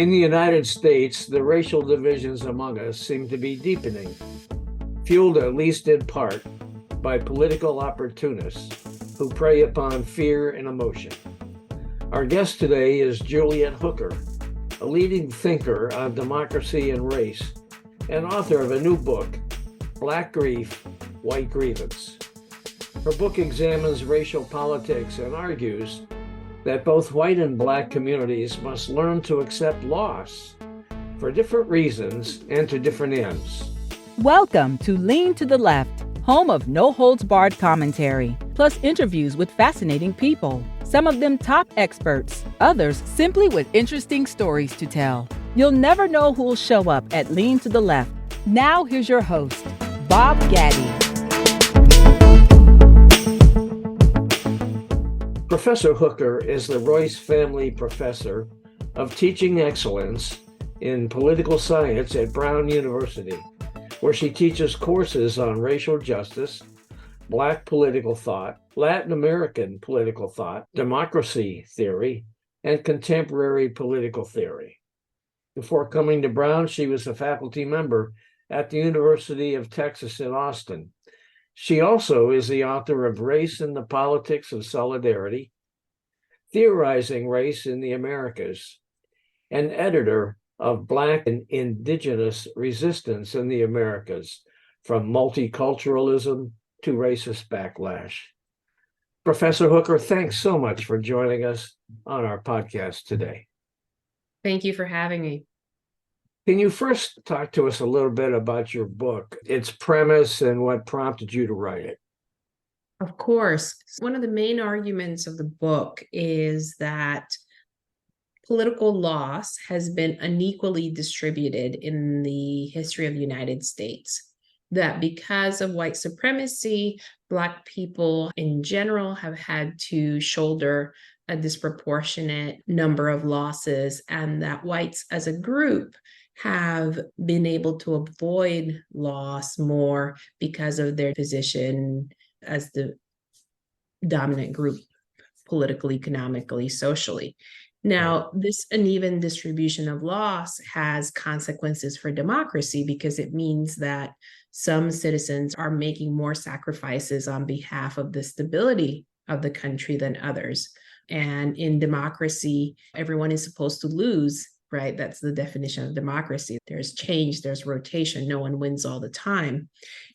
In the United States, the racial divisions among us seem to be deepening, fueled at least in part by political opportunists who prey upon fear and emotion. Our guest today is Juliet Hooker, a leading thinker on democracy and race, and author of a new book, Black Grief, White Grievance. Her book examines racial politics and argues that both white and Black communities must learn to accept loss for different reasons and to different ends. Welcome to Lean to the Left, home of no-holds-barred commentary, plus interviews with fascinating people. Some of them top experts, others simply with interesting stories to tell. You'll never know who'll show up at Lean to the Left. Now here's your host, Bob Gaddy. Professor Hooker is the Royce Family Professor of Teaching Excellence in Political Science at Brown University, where she teaches courses on racial justice, Black political thought, Latin American political thought, democracy theory, and contemporary political theory. Before coming to Brown, she was a faculty member at the University of Texas in Austin. She also is the author of Race and the Politics of Solidarity, Theorizing Race in the Americas, and editor of Black and Indigenous Resistance in the Americas, from Multiculturalism to Racist Backlash. Professor Hooker, thanks so much for joining us on our podcast today. Thank you for having me. Can you first talk to us a little bit about your book, its premise, and what prompted you to write it? Of course. One of the main arguments of the book is that political loss has been unequally distributed in the history of the United States. That because of white supremacy, Black people in general have had to shoulder a disproportionate number of losses, and that whites as a group have been able to avoid loss more because of their position as the dominant group politically, economically, socially. Now, this uneven distribution of loss has consequences for democracy because it means that some citizens are making more sacrifices on behalf of the stability of the country than others. And in democracy, everyone is supposed to lose, right? That's the definition of democracy. There's change, there's rotation, no one wins all the time.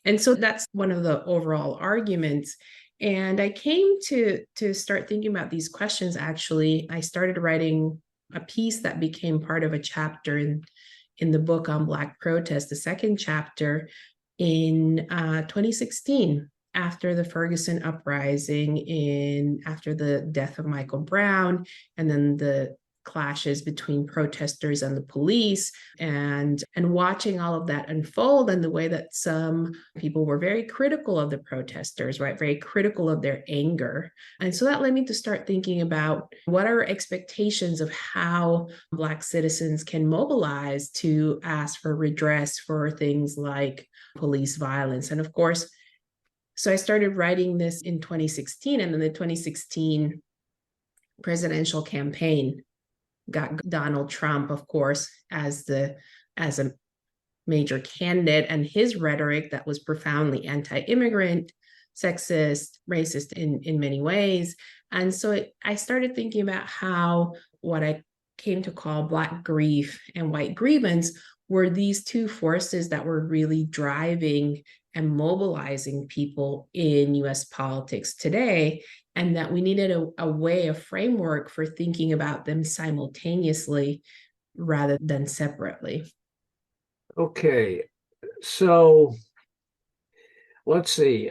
And so that's one of the overall arguments. And I came to start thinking about these questions, actually. I started writing a piece that became part of a chapter in the book on Black protest, the second chapter in 2016, after the Ferguson uprising, after the death of Michael Brown, and then the clashes between protesters and the police, and watching all of that unfold, and the way that some people were very critical of the protesters, right? Very critical of their anger. And so that led me to start thinking about what are expectations of how Black citizens can mobilize to ask for redress for things like police violence. And of course, so I started writing this in 2016, and then the 2016 presidential campaign got Donald Trump, of course, as a major candidate, and his rhetoric that was profoundly anti-immigrant, sexist, racist in many ways. And so I started thinking about how what I came to call Black grief and white grievance were these two forces that were really driving and mobilizing people in US politics today, and that we needed a way, a framework for thinking about them simultaneously rather than separately. Okay, so let's see.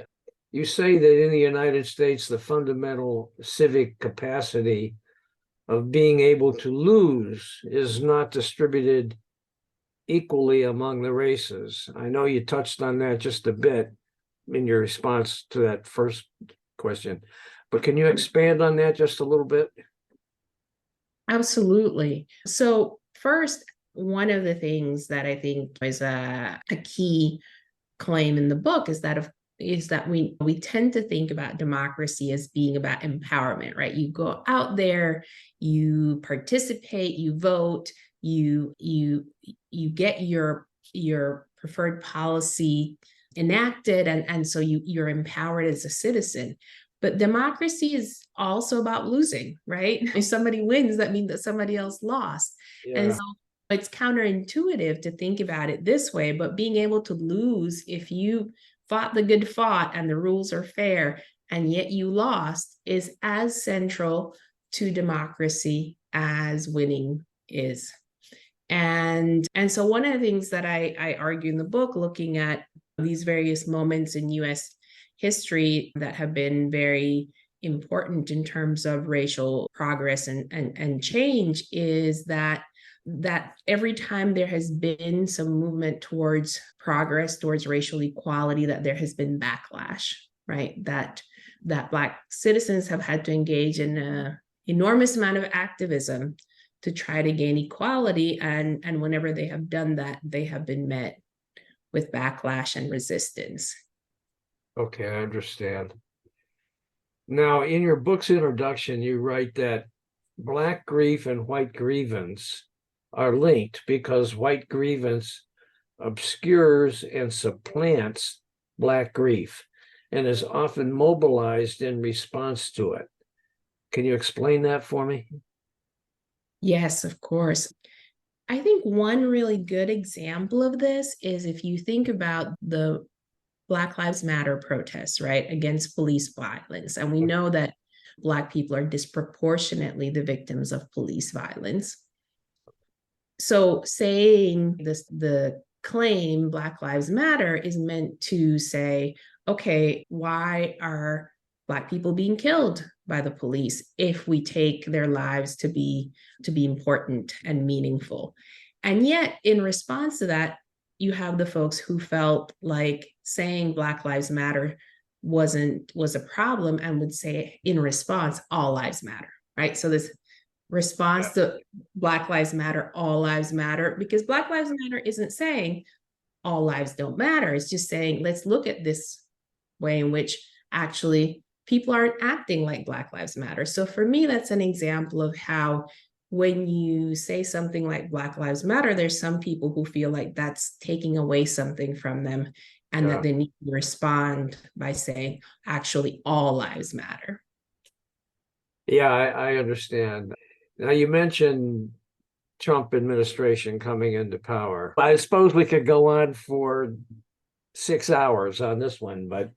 You say that in the United States, the fundamental civic capacity of being able to lose is not distributed equally among the races. I know you touched on that just a bit in your response to that first question, but can you expand on that just a little bit? Absolutely. So first, one of the things that I think is a key claim in the book is that we tend to think about democracy as being about empowerment, right? You go out there, you participate, you vote, you get your preferred policy enacted, and so you're empowered as a citizen. But democracy is also about losing, right? If somebody wins, that means that somebody else lost. And Yeah. so it's counterintuitive to think about it this way, but being able to lose, if you fought the good fight and the rules are fair, and yet you lost, is as central to democracy as winning is. And so one of the things that I argue in the book, looking at these various moments in US history that have been very important in terms of racial progress and change, is that every time there has been some movement towards progress, towards racial equality, that there has been backlash, right? That Black citizens have had to engage in an enormous amount of activism to try to gain equality. And whenever they have done that, they have been met with backlash and resistance. Okay, I understand. Now, in your book's introduction, you write that Black grief and white grievance are linked because white grievance obscures and supplants Black grief and is often mobilized in response to it. Can you explain that for me? Yes, of course. I think one really good example of this is if you think about the Black Lives Matter protests, right, against police violence. And we know that Black people are disproportionately the victims of police violence. So saying this, the claim Black Lives Matter, is meant to say, okay, why are Black people being killed by the police if we take their lives to be important and meaningful? And yet, in response to that, you have the folks who felt like saying Black Lives Matter was a problem, and would say in response, all lives matter, right? So this response to Black Lives Matter, all lives matter, because Black Lives Matter isn't saying all lives don't matter. It's just saying, let's look at this way in which actually people aren't acting like Black Lives Matter. So for me, that's an example of how when you say something like Black Lives Matter, there's some people who feel like that's taking away something from them, and that they need to respond by saying, actually, all lives matter. Yeah, I understand. Now, you mentioned Trump administration coming into power. I suppose we could go on for 6 hours on this one, but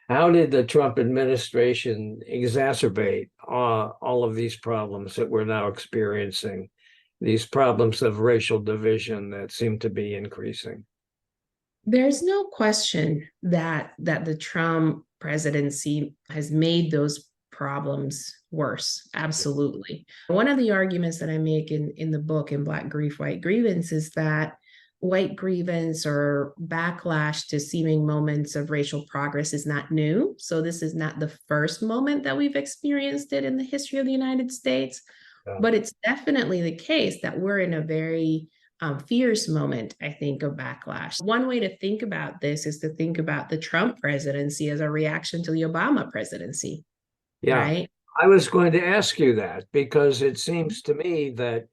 how did the Trump administration exacerbate all of these problems that we're now experiencing, these problems of racial division that seem to be increasing? There's no question that the Trump presidency has made those problems worse. Absolutely. One of the arguments that I make in the book, in Black Grief, White Grievance, is that white grievance or backlash to seeming moments of racial progress is not new. So this is not the first moment that we've experienced it in the history of the United States, but it's definitely the case that we're in a very fierce moment, I think, of backlash. One way to think about this is to think about the Trump presidency as a reaction to the Obama presidency. Yeah, right? I was going to ask you that because it seemed to me that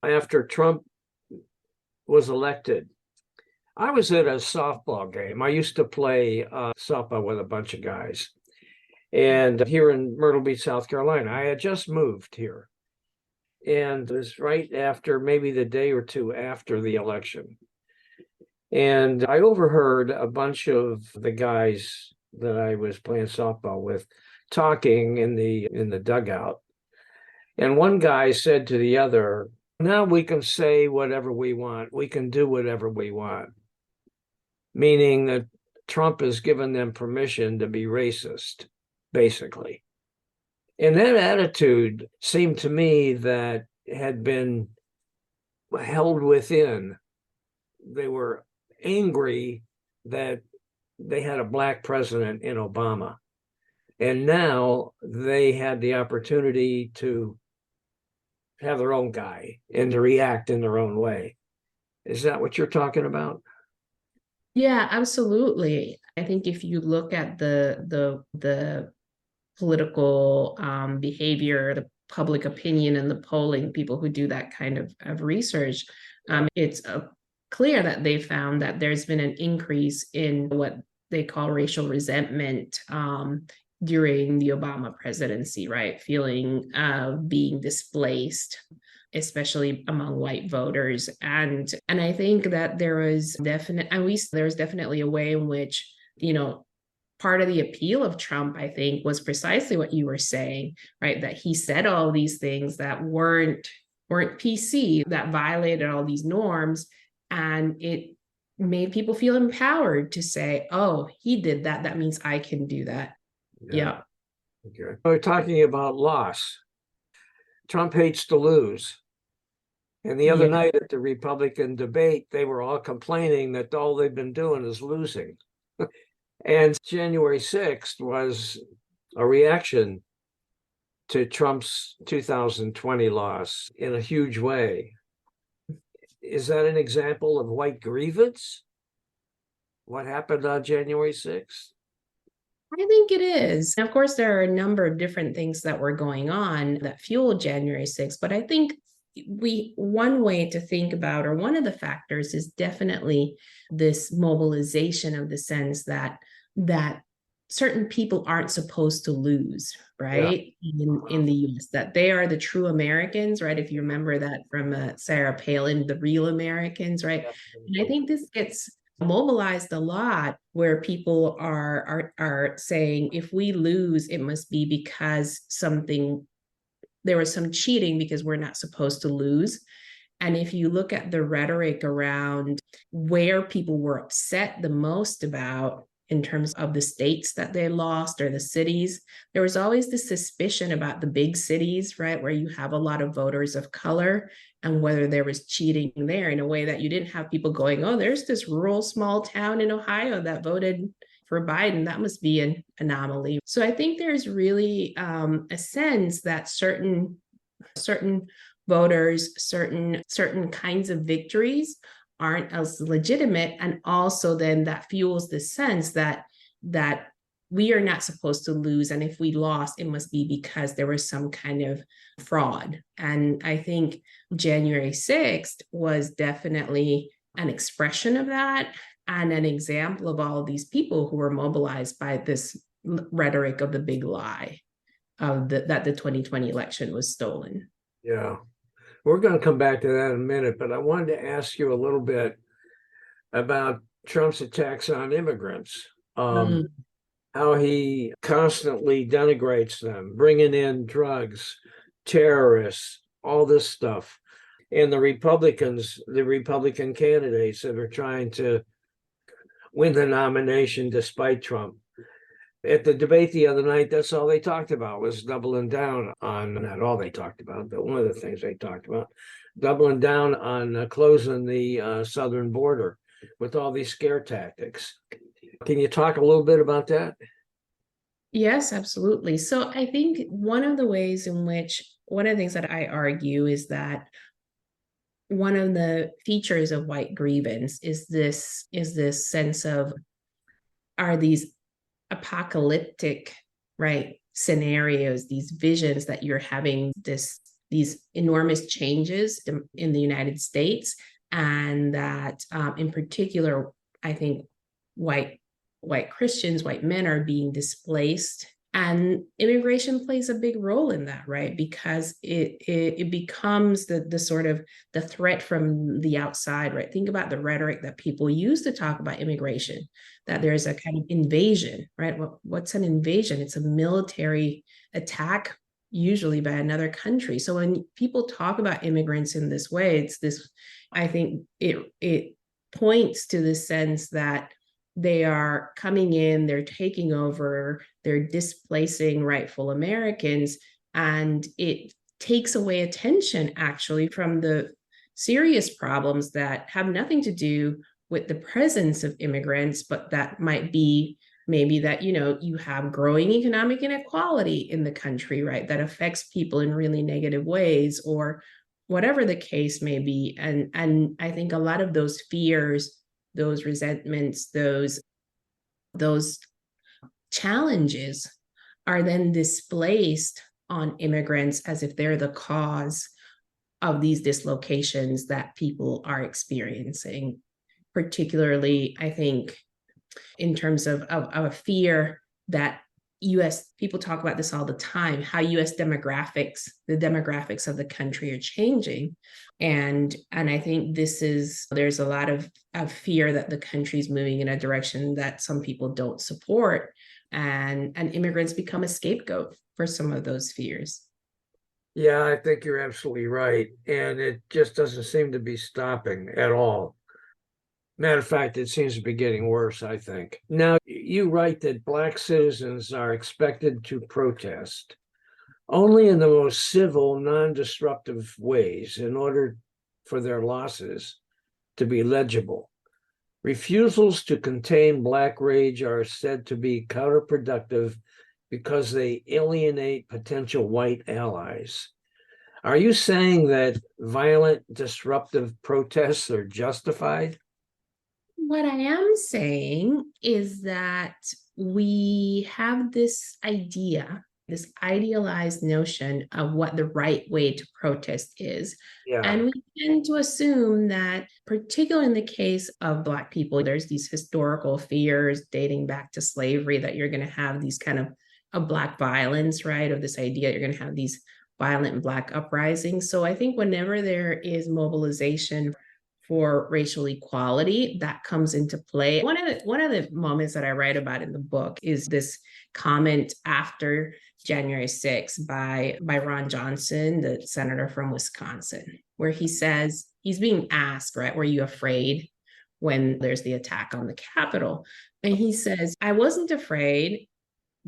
after Trump was elected, I was at a softball game. I used to play softball with a bunch of guys. And here in Myrtle Beach, South Carolina, I had just moved here. And it was right after, maybe the day or two after the election. And I overheard a bunch of the guys that I was playing softball with talking in the dugout. And one guy said to the other, now we can say whatever we want. We can do whatever we want. Meaning that Trump has given them permission to be racist, basically. And that attitude seemed to me that had been held within. They were angry that they had a Black president in Obama. And now they had the opportunity to have their own guy and to react in their own way. Is that what you're talking about? Yeah, absolutely. I think if you look at the political behavior, public opinion and the polling, people who do that kind of research, it's clear that they found that there's been an increase in what they call racial resentment during the Obama presidency, right? Feeling being displaced, especially among white voters. And I think that there's definitely a way in which, part of the appeal of Trump, I think, was precisely what you were saying, right? That he said all these things that weren't PC, that violated all these norms. And it made people feel empowered to say, oh, he did that. That means I can do that. Yeah. Okay. We're talking about loss. Trump hates to lose. And the other night at the Republican debate, they were all complaining that all they've been doing is losing. And January 6th was a reaction to Trump's 2020 loss in a huge way. Is that an example of white grievance? What happened on January 6th? I think it is. Of course, there are a number of different things that were going on that fueled January 6th, but I think one way to think about, or one of the factors, is definitely this mobilization of the sense that certain people aren't supposed to lose, right? In the US, that they are the true Americans, right? If you remember that from Sarah Palin, the real Americans, right? And I think this gets mobilized a lot, where people are saying, if we lose, it must be because there was some cheating, because we're not supposed to lose. And if you look at the rhetoric around where people were upset the most about in terms of the states that they lost or the cities, there was always this suspicion about the big cities, right, where you have a lot of voters of color, and whether there was cheating there, in a way that you didn't have people going, oh, there's this rural small town in Ohio that voted for Biden. That must be an anomaly. So I think there's really a sense that certain voters, certain kinds of victories aren't as legitimate, and also then that fuels the sense that we are not supposed to lose, and if we lost, it must be because there was some kind of fraud. And I think January 6th was definitely an expression of that, and an example of all of these people who were mobilized by this rhetoric of the big lie that the 2020 election was stolen. Yeah, we're going to come back to that in a minute, but I wanted to ask you a little bit about Trump's attacks on immigrants. How he constantly denigrates them, bringing in drugs, terrorists, all this stuff. And the Republican candidates that are trying to win the nomination despite Trump. At the debate the other night, that's all they talked about was doubling down on, not all they talked about, but one of the things they talked about, doubling down on closing the southern border with all these scare tactics. Can you talk a little bit about that? Yes, absolutely. So I think one of the things that I argue is that one of the features of white grievance is this sense of, are these apocalyptic, right, scenarios, these visions that you're having, these enormous changes in the United States, and that in particular, I think white Christians, white men are being displaced, and immigration plays a big role in that, right? Because it becomes the sort of the threat from the outside, right? Think about the rhetoric that people use to talk about immigration, that there's a kind of invasion, right? What's an invasion? It's a military attack, usually by another country. So when people talk about immigrants in this way, it's this, I think it points to the sense that they are coming in, they're taking over, they're displacing rightful Americans, and it takes away attention actually from the serious problems that have nothing to do with the presence of immigrants, but that might be maybe that, you have growing economic inequality in the country, right? That affects people in really negative ways, or whatever the case may be. And I think a lot of those fears, those resentments, those challenges are then displaced on immigrants as if they're the cause of these dislocations that people are experiencing. Particularly, I think, in terms of a fear that US people talk about this all the time, how US demographics, the demographics of the country are changing. And I think there's a lot of fear that the country's moving in a direction that some people don't support. And immigrants become a scapegoat for some of those fears. Yeah, I think you're absolutely right. And it just doesn't seem to be stopping at all. Matter of fact, it seems to be getting worse, I think. Now, you write that Black citizens are expected to protest only in the most civil, non-disruptive ways in order for their losses to be legible. Refusals to contain Black rage are said to be counterproductive because they alienate potential white allies. Are you saying that violent, disruptive protests are justified? What I am saying is that we have this idea, this idealized notion of what the right way to protest is. Yeah. And we tend to assume that, particularly in the case of Black people, there's these historical fears dating back to slavery that you're going to have these kind of Black violence, right? Of this idea you're going to have these violent Black uprisings. So I think whenever there is mobilization for racial equality, that comes into play. One of the moments that I write about in the book is this comment after January 6th by Ron Johnson, the senator from Wisconsin, where he says, he's being asked, right, were you afraid when there's the attack on the Capitol? And he says, I wasn't afraid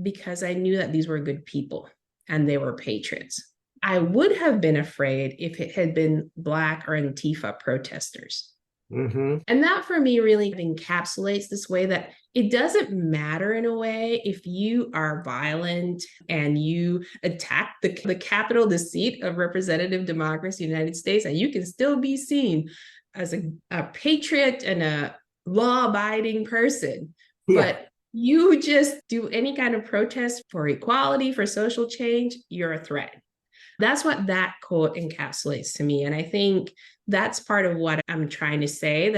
because I knew that these were good people and they were patriots. I would have been afraid if it had been Black or Antifa protesters. Mm-hmm. And that for me really encapsulates this way that it doesn't matter in a way if you are violent and you attack the Capitol, the seat of representative democracy in the United States, and you can still be seen as a patriot and a law-abiding person. Yeah. But you just do any kind of protest for equality, for social change, you're a threat. That's what that quote encapsulates to me. And I think that's part of what I'm trying to say,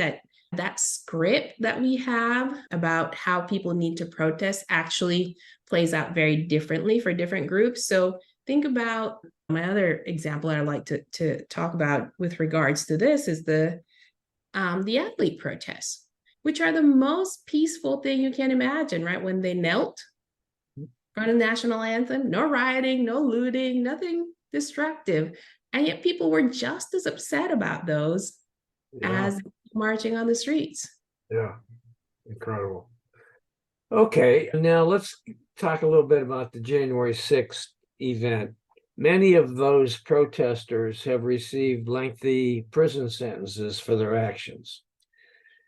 that script that we have about how people need to protest actually plays out very differently for different groups. So think about my other example I'd like to talk about with regards to this is the athlete protests, which are the most peaceful thing you can imagine, right? When they knelt for the national anthem, no rioting, no looting, nothing destructive. And yet people were just as upset about those as marching on the streets. Yeah, incredible. Okay, now let's talk a little bit about the January 6th event. Many of those protesters have received lengthy prison sentences for their actions.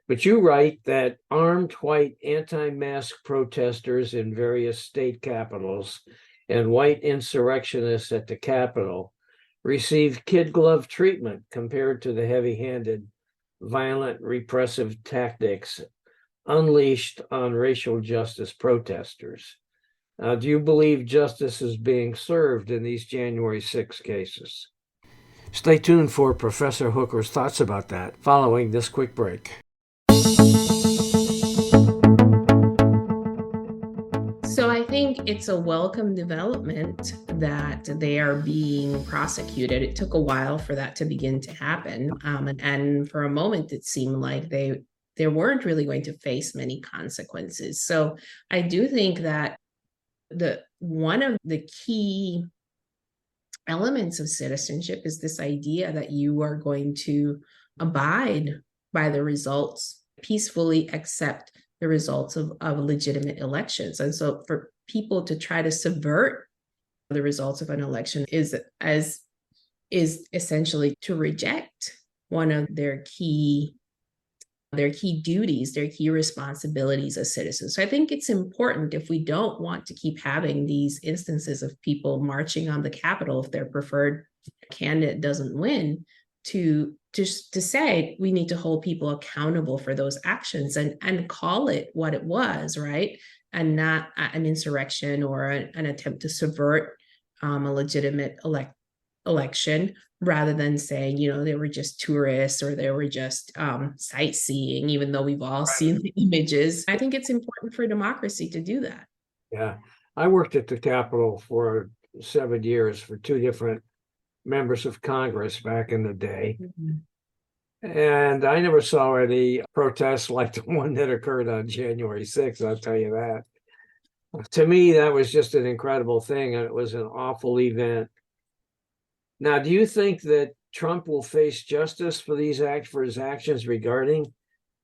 But you write that armed white anti-mask protesters in various state capitals and white insurrectionists at the Capitol received kid glove treatment compared to the heavy-handed, violent, repressive tactics unleashed on racial justice protesters. Do you believe justice is being served in these January 6 cases? Stay tuned for Professor Hooker's thoughts about that following this quick break. So I think it's a welcome development that they are being prosecuted. It took a while for that to begin to happen. And for a moment, it seemed like they weren't really going to face many consequences. So I do think that one of the key elements of citizenship is this idea that you are going to abide by the results, peacefully accept the results of legitimate elections. And so for people to try to subvert the results of an election is essentially to reject one of their key duties, their key responsibilities as citizens. So I think it's important, if we don't want to keep having these instances of people marching on the Capitol if their preferred candidate doesn't win, to say we need to hold people accountable for those actions and call it what it was, right? And not an insurrection or an attempt to subvert a legitimate election, rather than saying, they were just tourists or they were just sightseeing, even though we've all seen the images. I think it's important for democracy to do that. Yeah. I worked at the Capitol for 7 years for two different members of Congress back in the day. And I never saw any protests like the one that occurred on January 6th, I'll tell you that. To me, that was just an incredible thing, and it was an awful event. Now, do you think that Trump will face justice for his actions regarding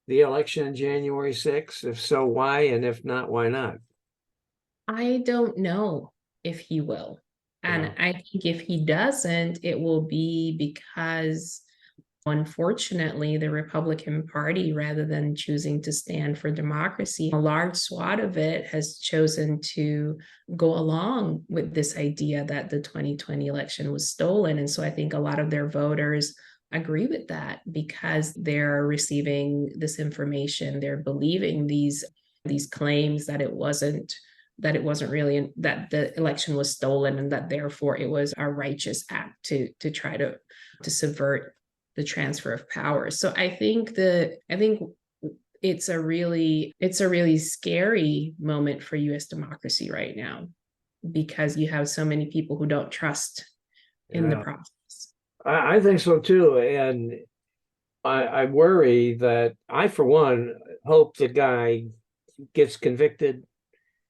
the election on January 6th? If so, why? And if not, why not? I don't know if he will. And Yeah. I think if he doesn't, it will be because, unfortunately, the Republican Party, rather than choosing to stand for democracy, a large swath of it has chosen to go along with this idea that the 2020 election was stolen. And so I think a lot of their voters agree with that because they're receiving this information. They're believing these claims that it wasn't really, that the election was stolen, and that therefore it was a righteous act to try to subvert the transfer of power. So I think it's a really scary moment for US democracy right now, because you have so many people who don't trust in the process. I think so too. And I worry that for one, hope the guy gets convicted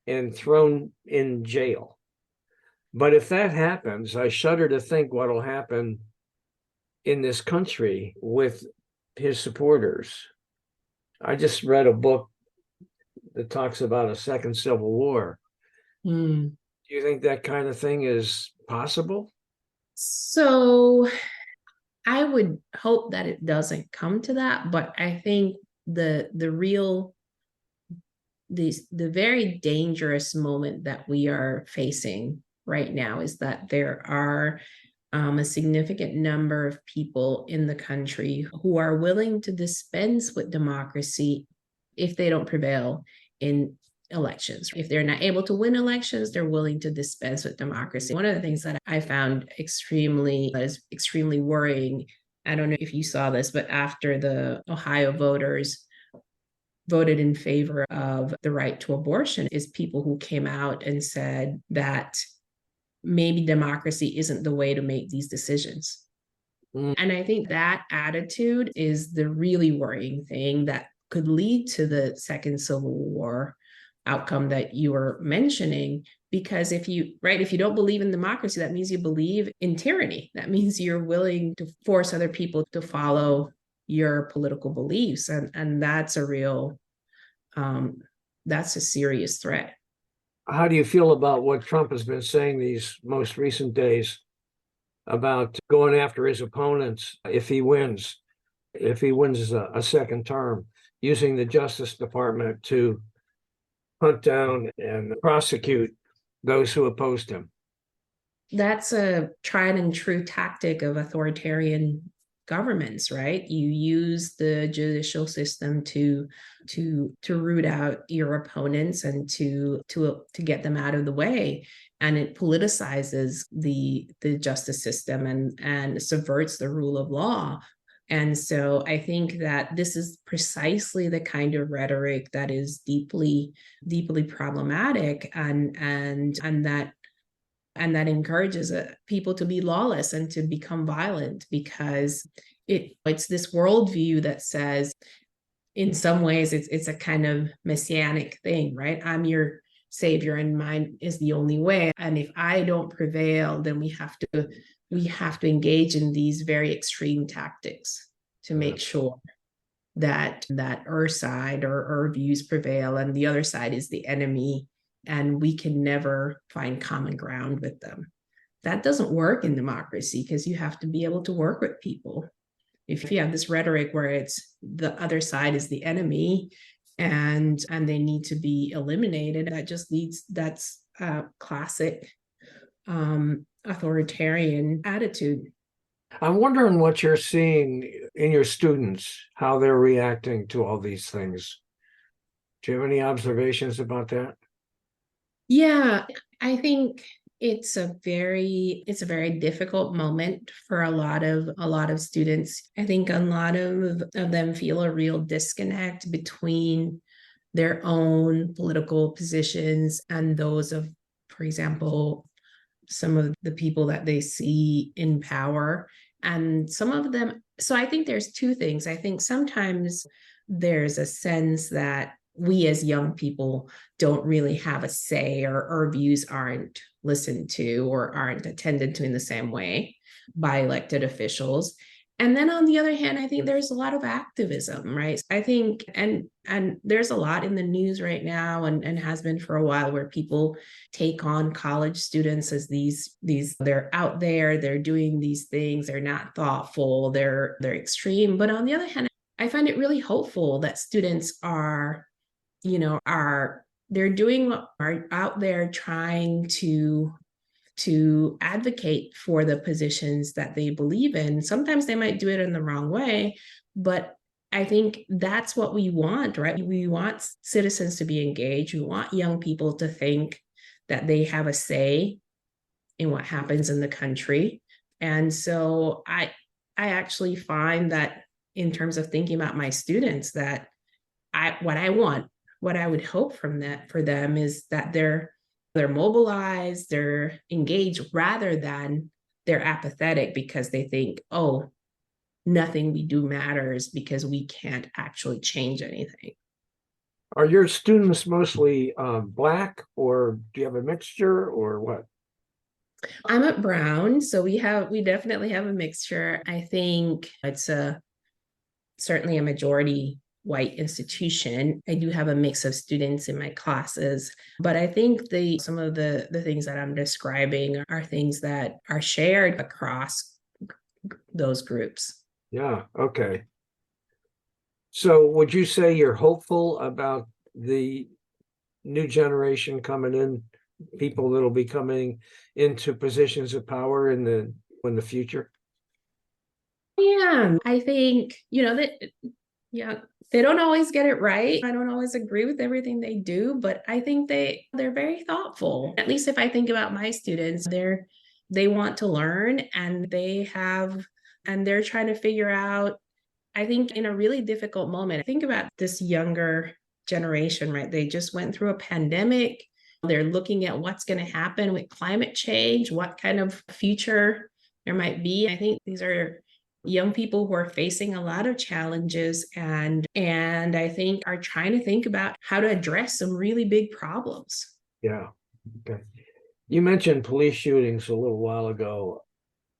and thrown in jail. But if that happens, I shudder to think what will happen in this country with his supporters. I just read a book that talks about a second civil war. Do you think that kind of thing is possible? So I would hope that it doesn't come to that, but I think the very dangerous moment that we are facing right now is that there are a significant number of people in the country who are willing to dispense with democracy if they don't prevail in elections. If they're not able to win elections, they're willing to dispense with democracy. One of the things that I found extremely worrying, I don't know if you saw this, but after the Ohio voters voted in favor of the right to abortion, is people who came out and said that maybe democracy isn't the way to make these decisions. And I think that attitude is the really worrying thing that could lead to the second Civil War outcome that you were mentioning. Because if you don't believe in democracy, that means you believe in tyranny. That means you're willing to force other people to follow your political beliefs. And that's that's a serious threat. How do you feel about what Trump has been saying these most recent days about going after his opponents if he wins a second term, using the Justice Department to hunt down and prosecute those who opposed him? That's a tried and true tactic of authoritarian governments, right? You use the judicial system to root out your opponents and to get them out of the way, and it politicizes the justice system and subverts the rule of law. And so I think that this is precisely the kind of rhetoric that is deeply problematic, and that encourages people to be lawless and to become violent, because it's this worldview that says, in some ways, it's a kind of messianic thing, right? I'm your savior and mine is the only way. And if I don't prevail, then we have to engage in these very extreme tactics to make sure that our side or our views prevail, and the other side is the enemy, and we can never find common ground with them. That doesn't work in democracy, because you have to be able to work with people. If you have this rhetoric where it's the other side is the enemy and they need to be eliminated, that's a classic authoritarian attitude. I'm wondering what you're seeing in your students, how they're reacting to all these things. Do you have any observations about that? Yeah, I think It's a very difficult moment for a lot of students. I think a lot of them feel a real disconnect between their own political positions and those of, for example, some of the people that they see in power. And some of them, so I think there's two things. I think sometimes there's a sense that we as young people don't really have a say, or our views aren't listened to or aren't attended to in the same way by elected officials. And then on the other hand, I think there's a lot of activism, right? I think, and there's a lot in the news right now, and has been for a while, where people take on college students as these they're out there, they're doing these things, they're not thoughtful, they're extreme. But on the other hand, I find it really hopeful that students are, they're doing what are out there trying to advocate for the positions that they believe in. Sometimes they might do it in the wrong way, but I think that's what we want, right? We want citizens to be engaged. We want young people to think that they have a say in what happens in the country. And so I actually find that, in terms of thinking about my students, that what I would hope from that for them is that they're mobilized, they're engaged, rather than they're apathetic because they think, oh, nothing we do matters because we can't actually change anything. Are your students mostly Black, or do you have a mixture, or what? I'm at Brown, so we definitely have a mixture. I think it's certainly a majority white institution. I do have a mix of students in my classes, but I think some of the things that I'm describing are things that are shared across those groups. Yeah, okay. So would you say you're hopeful about the new generation coming in, people that'll be coming into positions of power in the future? Yeah, I think, that, yeah, they don't always get it right. I don't always agree with everything they do, but I think they're very thoughtful. At least if I think about my students, they want to learn, and they're trying to figure out, I think, in a really difficult moment. I think about this younger generation, right? They just went through a pandemic. They're looking at what's going to happen with climate change, what kind of future there might be. I think these are young people who are facing a lot of challenges, and I think are trying to think about how to address some really big problems. Yeah. Okay. You mentioned police shootings a little while ago.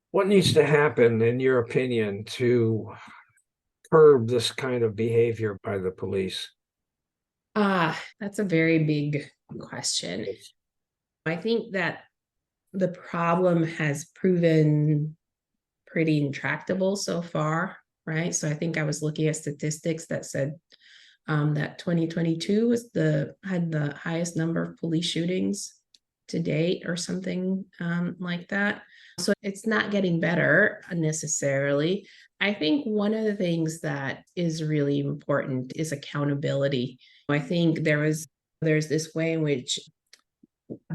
What needs to happen, in your opinion, to curb this kind of behavior by the police? That's a very big question. I think that the problem has proven pretty intractable so far, right? So I think I was looking at statistics that said that 2022 had the highest number of police shootings to date, or something like that. So it's not getting better necessarily. I think one of the things that is really important is accountability. I think there's this way in which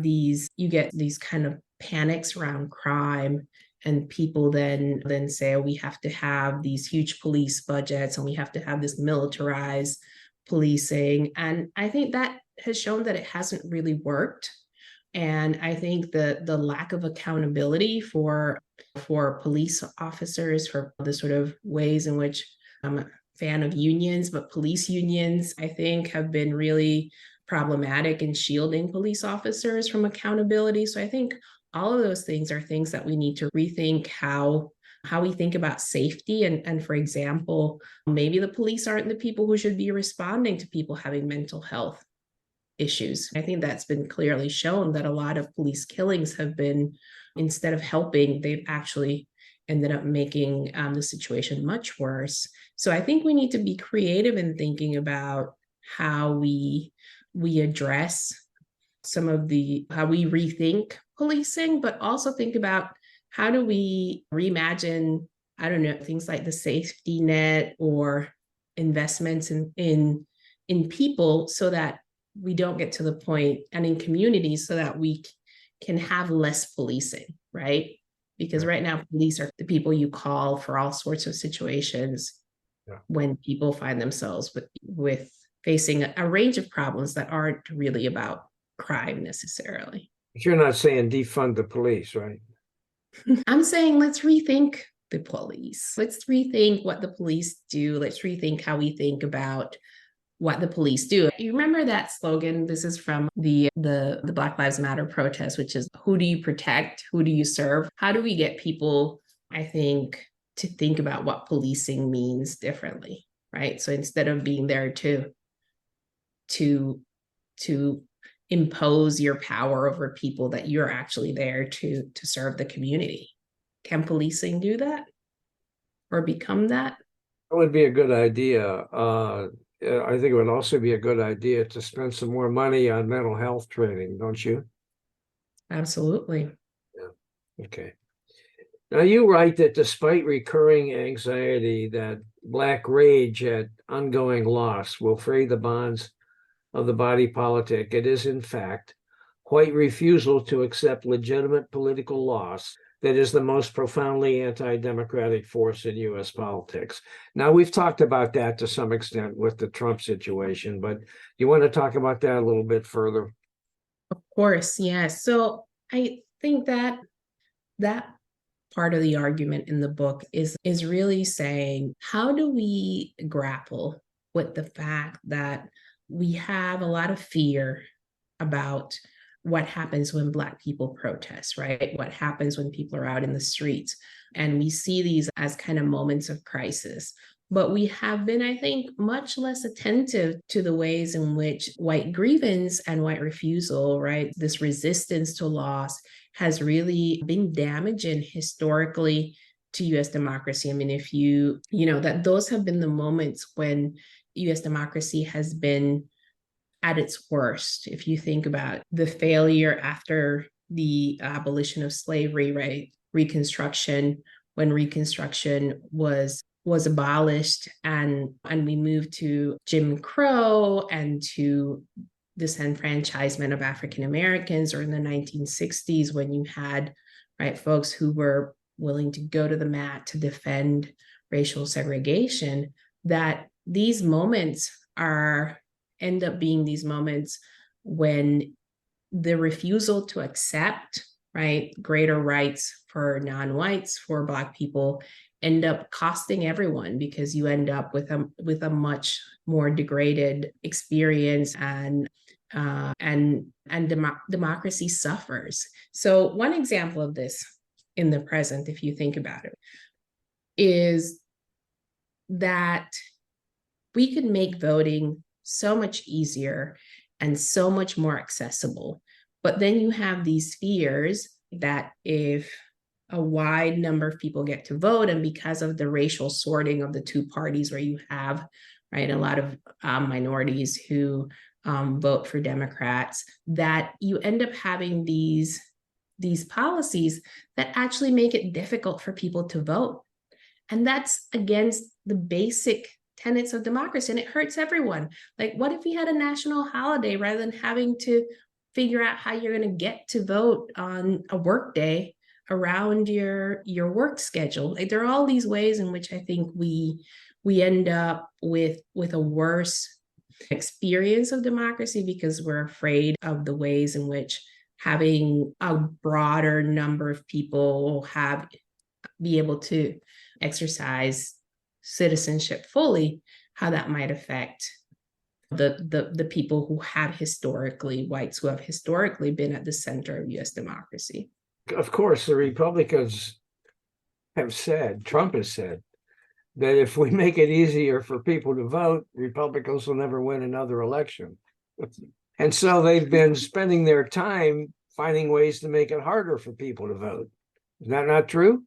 you get these kind of panics around crime, and people then say, oh, we have to have these huge police budgets, and we have to have this militarized policing. And I think that has shown that it hasn't really worked. And I think the lack of accountability for police officers, for the sort of ways in which, I'm a fan of unions, but police unions, I think, have been really problematic in shielding police officers from accountability. So I think all of those things are things that we need to rethink how we think about safety. And for example, maybe the police aren't the people who should be responding to people having mental health issues. I think that's been clearly shown, that a lot of police killings have been, instead of helping, they've actually ended up making the situation much worse. So I think we need to be creative in thinking about how we address how we rethink policing, but also think about how do we reimagine, I don't know, things like the safety net or investments in people, so that we don't get to the point, and in communities, so that we can have less policing, right? Because right now, police are the people you call for all sorts of situations when people find themselves with facing a range of problems that aren't really about crime necessarily. But you're not saying defund the police, right? I'm saying let's rethink the police. Let's rethink what the police do. Let's rethink how we think about what the police do. You remember that slogan? This is from the Black Lives Matter protest, which is, who do you protect? Who do you serve? How do we get people, I think, to think about what policing means differently, right? So instead of being there to impose your power over people, that you're actually there to serve the community. Can policing do that or become that? That would be a good idea. I think it would also be a good idea to spend some more money on mental health training, don't you? Absolutely. Yeah. Okay. Now, you write that despite recurring anxiety, that Black rage at ongoing loss will fray the bonds of the body politic, it is, in fact, white refusal to accept legitimate political loss that is the most profoundly anti-democratic force in U.S. politics. Now, we've talked about that to some extent with the Trump situation, but you want to talk about that a little bit further? Of course, yes. So I think that part of the argument in the book is really saying, how do we grapple with the fact that we have a lot of fear about what happens when Black people protest, right? What happens when people are out in the streets? And we see these as kind of moments of crisis. But we have been, I think, much less attentive to the ways in which white grievance and white refusal, right, this resistance to loss, has really been damaging historically to US democracy. I mean, if you know, that those have been the moments when US democracy has been at its worst. If you think about the failure after the abolition of slavery, right? Reconstruction, when Reconstruction was abolished, and we moved to Jim Crow and to disenfranchisement of African Americans, or in the 1960s, when you had, right, folks who were willing to go to the mat to defend racial segregation, that these moments end up being these moments when the refusal to accept, right, greater rights for non-whites, for Black people, end up costing everyone, because you end up with a much more degraded experience, and democracy suffers. So one example of this in the present, if you think about it, is that we could make voting so much easier and so much more accessible. But then you have these fears that if a wide number of people get to vote, and because of the racial sorting of the two parties, where you have, right, a lot of minorities who vote for Democrats, that you end up having these policies that actually make it difficult for people to vote. And that's against the basic tenets of democracy, and it hurts everyone. Like, what if we had a national holiday rather than having to figure out how you're going to get to vote on a work day around your work schedule? Like, there are all these ways in which I think we end up with a worse experience of democracy, because we're afraid of the ways in which having a broader number of people be able to exercise citizenship fully, how that might affect the people who have historically, whites who have historically been at the center of US democracy. Of course, the Republicans have said, Trump has said, that if we make it easier for people to vote, Republicans will never win another election. And so they've been spending their time finding ways to make it harder for people to vote. Is that not true?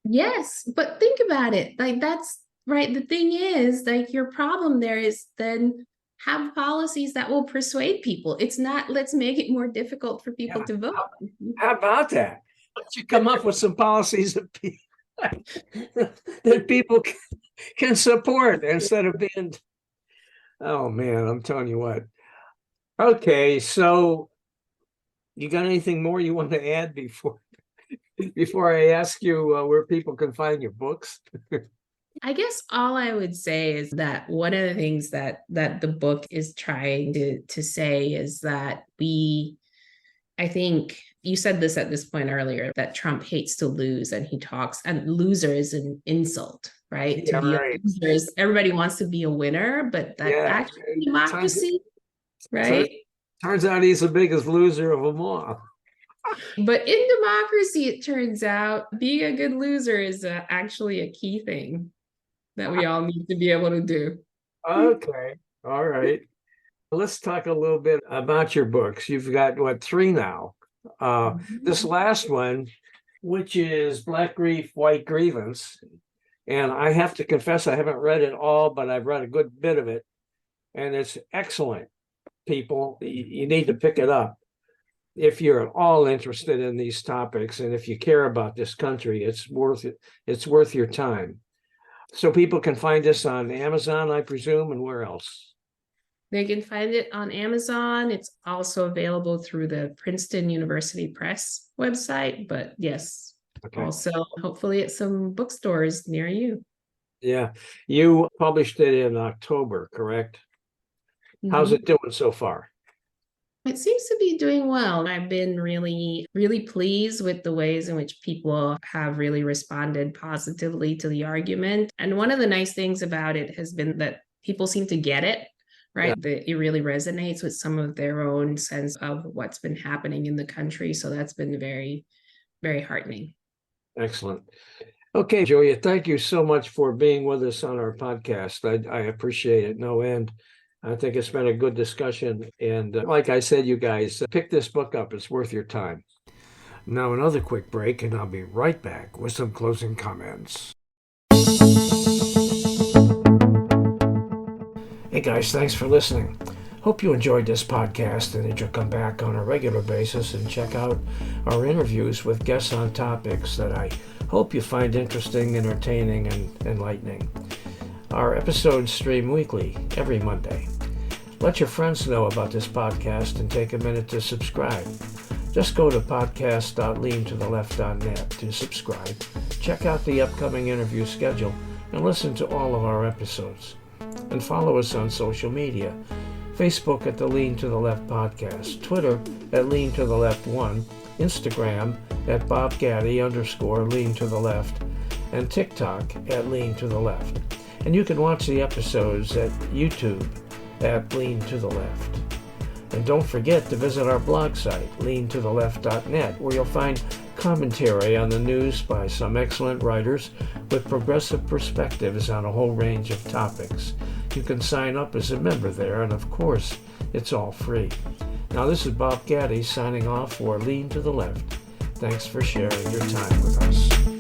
Yes, but think about it. Like, that's right. The thing is, like, your problem there is then have policies that will persuade people. It's not, let's make it more difficult for people to vote. How about that? Let's you come up with some policies that people can support, instead of being, oh man, I'm telling you what. Okay, so You got anything more you want to add before I ask you where people can find your books? I guess all I would say is that one of the things that the book is trying to say is that I think you said this at this point earlier, that Trump hates to lose, and he talks, and loser is an insult, right? Yeah, To be right. a loser is, everybody wants to be a winner, but that Yeah. actually democracy, right? Turns out he's the biggest loser of them all. But in democracy, it turns out being a good loser is actually a key thing that we all need to be able to do. Okay. All right. Let's talk a little bit about your books. You've got, what, 3 now? This last one, which is Black Grief, White Grievance. And I have to confess, I haven't read it all, but I've read a good bit of it. And it's excellent, people. You need to pick it up. If you're at all interested in these topics, and if you care about this country, it's worth it. It's worth your time. So people can find this on Amazon, I presume, and where else? They can find it on Amazon. It's also available through the Princeton University Press website, but yes, Okay. also hopefully at some bookstores near you. Yeah. You published it in October, correct? How's it doing so far? It seems to be doing well. I've been really, really pleased with the ways in which people have really responded positively to the argument. And one of the nice things about it has been that people seem to get it, right? Yeah. That it really resonates with some of their own sense of what's been happening in the country. So that's been very, very heartening. Excellent. Okay, Julia, thank you so much for being with us on our podcast. I appreciate it no end. I think it's been a good discussion. And like I said, you guys, pick this book up. It's worth your time. Now, another quick break, and I'll be right back with some closing comments. Hey, guys, thanks for listening. Hope you enjoyed this podcast and that you'll come back on a regular basis and check out our interviews with guests on topics that I hope you find interesting, entertaining, and enlightening. Our episodes stream weekly, every Monday. Let your friends know about this podcast and take a minute to subscribe. Just go to podcast.leantotheleft.net to subscribe, check out the upcoming interview schedule, and listen to all of our episodes. And follow us on social media. Facebook at the Lean to the Left Podcast, Twitter at Lean to the Left 1, Instagram at @BobGaddy_Lean to the Left, and TikTok at Lean to the Left. And you can watch the episodes at YouTube at Lean to the Left. And don't forget to visit our blog site, leantotheleft.net, where you'll find commentary on the news by some excellent writers with progressive perspectives on a whole range of topics. You can sign up as a member there, and of course, it's all free. Now, this is Bob Gaddy signing off for Lean to the Left. Thanks for sharing your time with us.